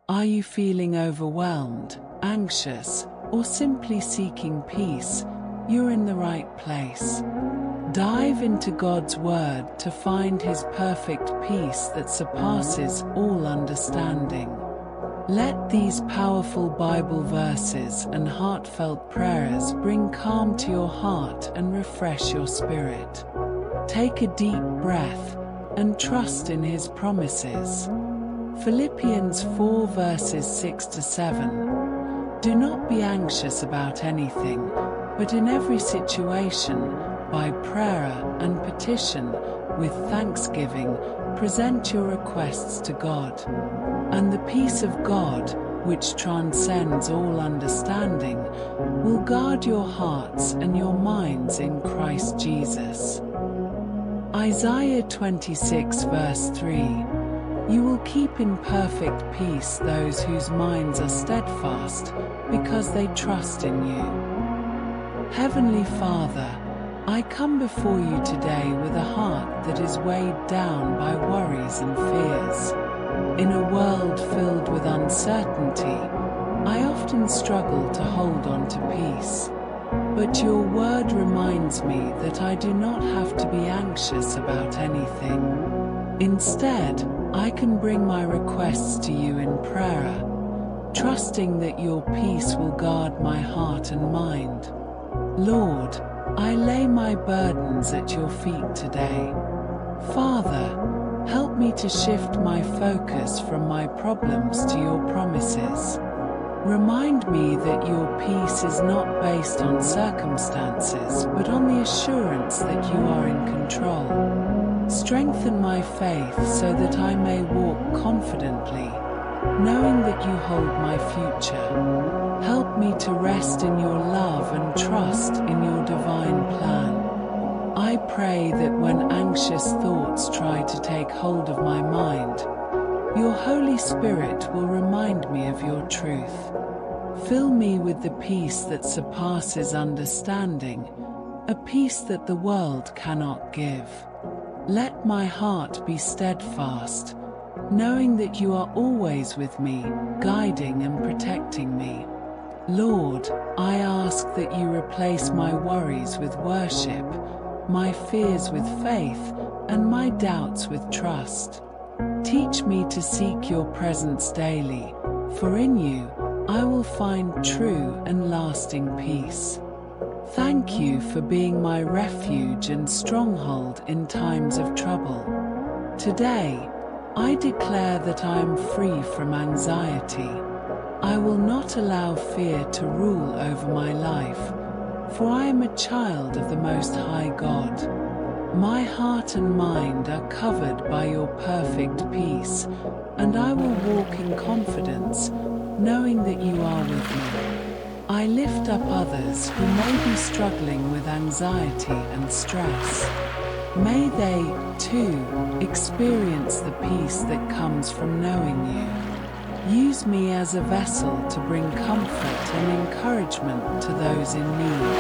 Are you feeling overwhelmed, anxious, or simply seeking peace? You're in the right place. Dive into God's Word to find His perfect peace that surpasses all understanding. Let these powerful Bible verses and heartfelt prayers bring calm to your heart and refresh your spirit. Take a deep breath and trust in His promises. Philippians 4 verses 6 to 7. Do not be anxious about anything, but in every situation, by prayer and petition, with thanksgiving, present your requests to God. And the peace of God, which transcends all understanding, will guard your hearts and your minds in Christ Jesus. Isaiah 26 verse 3. You will keep in perfect peace those whose minds are steadfast, because they trust in you. Heavenly Father, I come before you today with a heart that is weighed down by worries and fears. In a world filled with uncertainty, I often struggle to hold on to peace. But your word reminds me that I do not have to be anxious about anything. Instead, I can bring my requests to you in prayer, trusting that your peace will guard my heart and mind. Lord, I lay my burdens at your feet today. Father, help me to shift my focus from my problems to your promises. Remind me that your peace is not based on circumstances, but on the assurance that you are in control. Strengthen my faith so that I may walk confidently, knowing that you hold my future. Help me to rest in your love and trust in your divine plan. I pray that when anxious thoughts try to take hold of my mind, your Holy Spirit will remind me of your truth. Fill me with the peace that surpasses understanding, a peace that the world cannot give. Let my heart be steadfast, knowing that you are always with me, guiding and protecting me. Lord, I ask that you replace my worries with worship, my fears with faith, and my doubts with trust. Teach me to seek your presence daily, for in you I will find true and lasting peace. Thank you for being my refuge and stronghold in times of trouble. Today, I declare that I am free from anxiety. I will not allow fear to rule over my life, for I am a child of the Most High God. My heart and mind are covered by your perfect peace, and I will walk in confidence, knowing that you are with me. I lift up others who may be struggling with anxiety and stress. May they, too, experience the peace that comes from knowing you. Use me as a vessel to bring comfort and encouragement to those in need.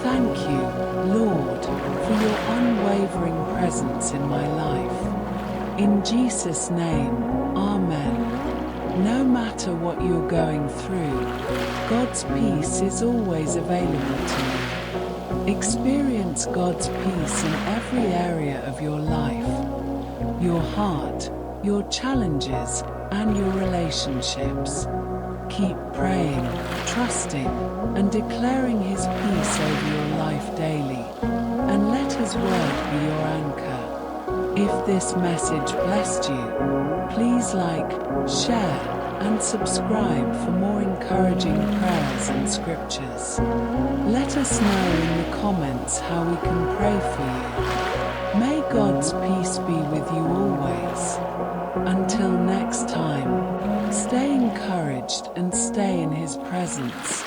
Thank you, Lord, for your unwavering presence in my life. In Jesus' name, Amen. No matter what you're going through, God's peace is always available to you. Experience God's peace in every area of your life, your heart, your challenges, and your relationships. Keep praying, trusting, and declaring His peace over your life daily, and let His word be your anchor. If this message blessed you, please like, share, and subscribe for more encouraging prayers and scriptures. Let us know in the comments how we can pray for you. May God's peace be with you always. Until next time, stay encouraged and stay in His presence.